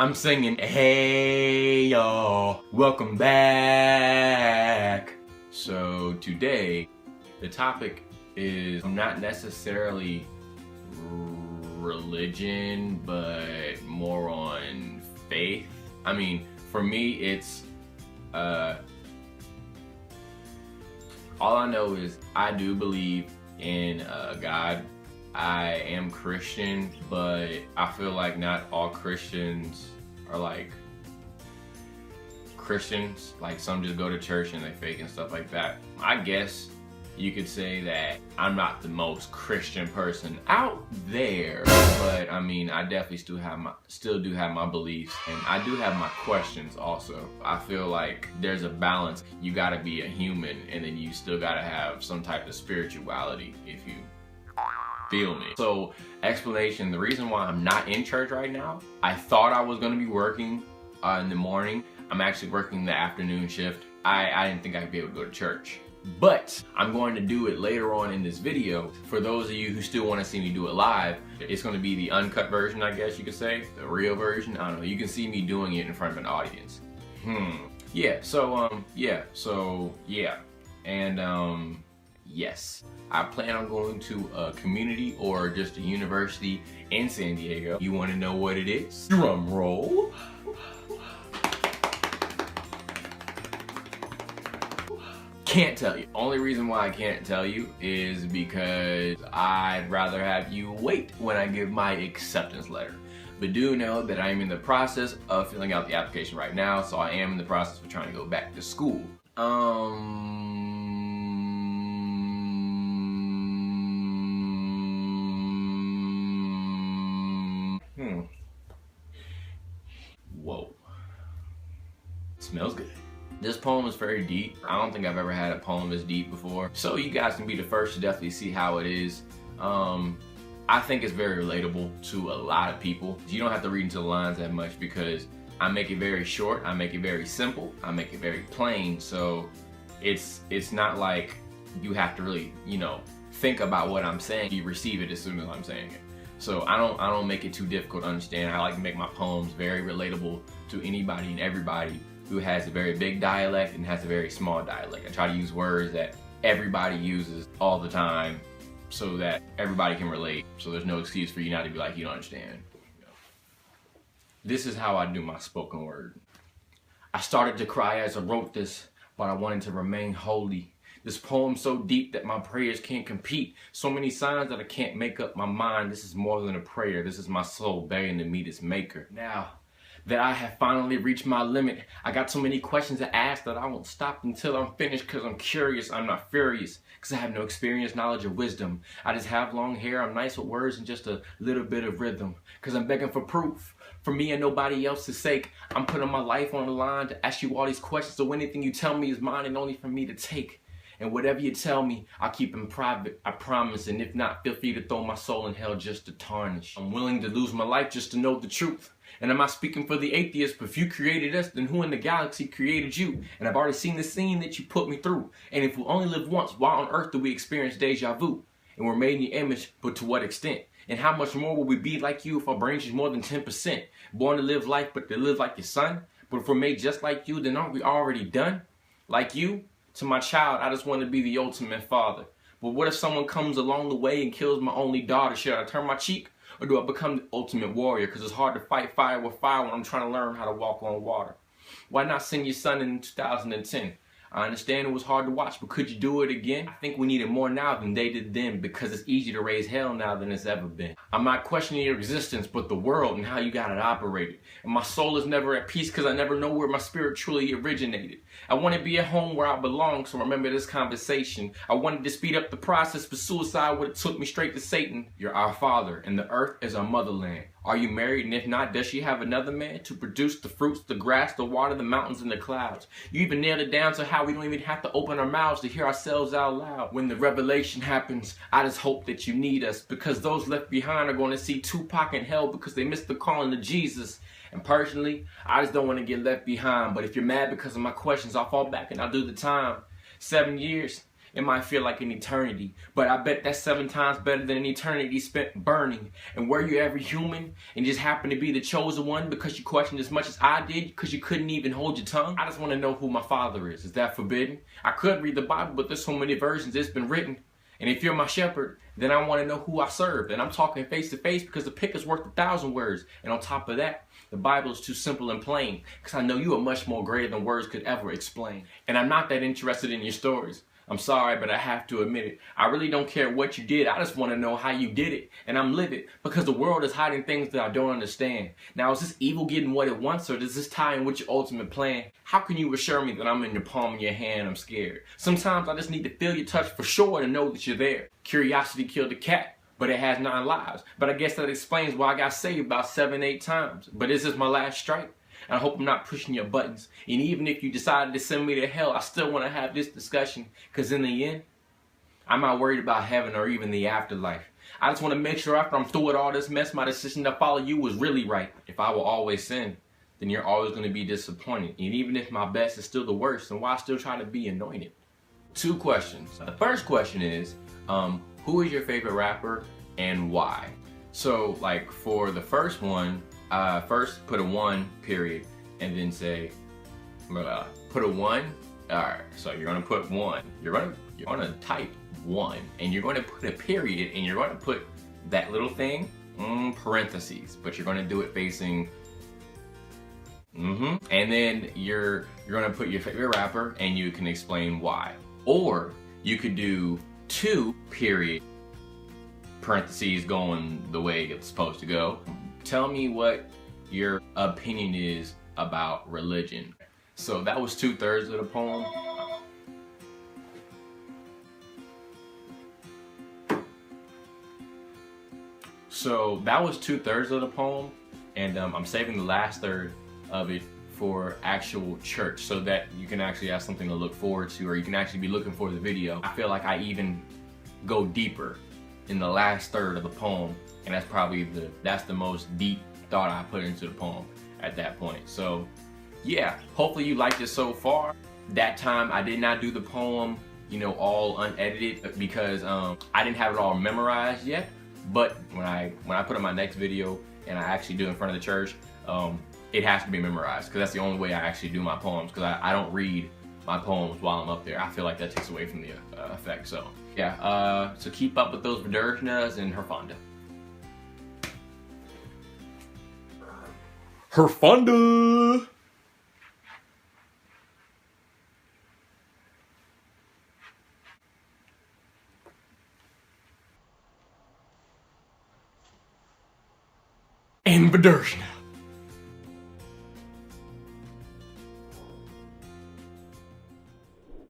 I'm singing, hey y'all, welcome back. So today, the topic is not necessarily religion, but more on faith. I mean, for me, it's, all I know is I do believe in God. I am Christian, but I feel like not all Christians are like Christians. Like some just go to church and they fake and stuff like that. I guess you could say that I'm not the most Christian person out there, but I mean, I definitely still do have my beliefs, and I do have my questions also. I feel like there's a balance. You gotta be a human, and then you still gotta have some type of spirituality if you feel me. So, explanation, the reason why I'm not in church right now, I thought I was gonna be working in the morning. I'm actually working the afternoon shift. I didn't think I'd be able to go to church. But I'm going to do it later on in this video. For those of you who still want to see me do it live, it's going to be the uncut version, I guess you could say. The real version, I don't know. You can see me doing it in front of an audience. Yeah, and yes, I plan on going to a community or just a university in San Diego. You want to know what it is? Drum roll. Can't tell you. Only reason why I can't tell you is because I'd rather have you wait when I give my acceptance letter. But do know that I'm in the process of filling out the application right now, so I am in the process of trying to go back to school. Whoa. Smells good. This poem is very deep. I don't think I've ever had a poem this deep before. So you guys can be the first to definitely see how it is. I think it's very relatable to a lot of people. You don't have to read into the lines that much because I make it very short, I make it very simple, I make it very plain. So it's not like you have to really, think about what I'm saying. You receive it as soon as I'm saying it. So I don't make it too difficult to understand. I like to make my poems very relatable to anybody and everybody who has a very big dialect and has a very small dialect. I try to use words that everybody uses all the time so that everybody can relate. So there's no excuse for you not to be like, you don't understand. This is how I do my spoken word. I started to cry as I wrote this, but I wanted to remain holy. This poem so deep that my prayers can't compete. So many signs that I can't make up my mind. This is more than a prayer. This is my soul begging to meet its maker. Now that I have finally reached my limit, I got so many questions to ask that I won't stop until I'm finished, cause I'm curious, I'm not furious, cause I have no experience, knowledge, or wisdom. I just have long hair, I'm nice with words and just a little bit of rhythm, cause I'm begging for proof. For me and nobody else's sake, I'm putting my life on the line to ask you all these questions, so anything you tell me is mine and only for me to take. And whatever you tell me, I'll keep in private, I promise. And if not, feel free to throw my soul in hell just to tarnish. I'm willing to lose my life just to know the truth. And I'm not speaking for the atheists, but if you created us, then who in the galaxy created you? And I've already seen the scene that you put me through. And if we only live once, why on earth do we experience deja vu? And we're made in your image, but to what extent? And how much more will we be like you if our brains is more than 10%? Born to live life, but to live like your son? But if we're made just like you, then aren't we already done? Like you? To my child, I just want to be the ultimate father. But what if someone comes along the way and kills my only daughter? Should I turn my cheek? Or do I become the ultimate warrior? Because it's hard to fight fire with fire when I'm trying to learn how to walk on water. Why not send your son in 2010? I understand it was hard to watch, but could you do it again? I think we need it more now than they did then, because it's easier to raise hell now than it's ever been. I'm not questioning your existence, but the world and how you got it operated. And my soul is never at peace because I never know where my spirit truly originated. I want to be at home where I belong, so remember this conversation. I wanted to speed up the process, but suicide would have took me straight to Satan. You're our father, and the earth is our motherland. Are you married? And if not, does she have another man to produce the fruits, the grass, the water, the mountains, and the clouds? You even nailed it down to how we don't even have to open our mouths to hear ourselves out loud. When the revelation happens, I just hope that you need us, because those left behind are going to see Tupac in hell because they missed the calling to Jesus. And personally, I just don't want to get left behind. But if you're mad because of my questions, I'll fall back and I'll do the time. 7 years. it might feel like an eternity, but I bet that's 7 times better than an eternity spent burning. And were you ever human and just happened to be the chosen one because you questioned as much as I did because you couldn't even hold your tongue? I just want to know who my father is. Is that forbidden? I could read the Bible, but there's so many versions it's been written. And if you're my shepherd, then I want to know who I serve. And I'm talking face to face because the pick is worth 1,000 words. And on top of that, the Bible is too simple and plain because I know you are much more greater than words could ever explain. And I'm not that interested in your stories. I'm sorry, but I have to admit it. I really don't care what you did. I just want to know how you did it. And I'm livid because the world is hiding things that I don't understand. Now, is this evil getting what it wants, or does this tie in with your ultimate plan? How can you assure me that I'm in the palm of your hand? I'm scared. Sometimes I just need to feel your touch for sure to know that you're there. Curiosity killed the cat, but it has 9 lives. But I guess that explains why I got saved about 7, 8 times. But is this my last strike? And I hope I'm not pushing your buttons. And even if you decided to send me to hell, I still want to have this discussion. Because in the end, I'm not worried about heaven or even the afterlife. I just want to make sure after I'm through with all this mess, my decision to follow you was really right. If I will always sin, then you're always going to be disappointed. And even if my best is still the worst, then why still try to be anointed? 2 questions. The first question is, who is your favorite rapper and why? So, like, for the first one, first put a 1 period and then say put a 1. Alright, so you're gonna put 1. You're gonna type 1 and you're gonna put a period and you're gonna put that little thing parentheses, but you're gonna do it facing and then you're gonna put your favorite rapper and you can explain why. Or you could do 2 period parentheses going the way it's supposed to go. Tell me what your opinion is about religion. So that was 2/3 of the poem. So that was 2/3 of the poem, and I'm saving the last third of it for actual church so that you can actually have something to look forward to, or you can actually be looking for the video. I feel like I even go deeper in the last third of the poem, and that's probably that's the most deep thought I put into the poem at that point. So yeah, hopefully you liked it so far. That time I did not do the poem, you know, all unedited because I didn't have it all memorized yet. But when I put on my next video and I actually do it in front of the church, it has to be memorized because that's the only way I actually do my poems, because I don't read my poems while I'm up there. I feel like that takes away from the effect. So yeah, so keep up with those Vidurshnas and Herfonda. Herfonda! And Vidurshna.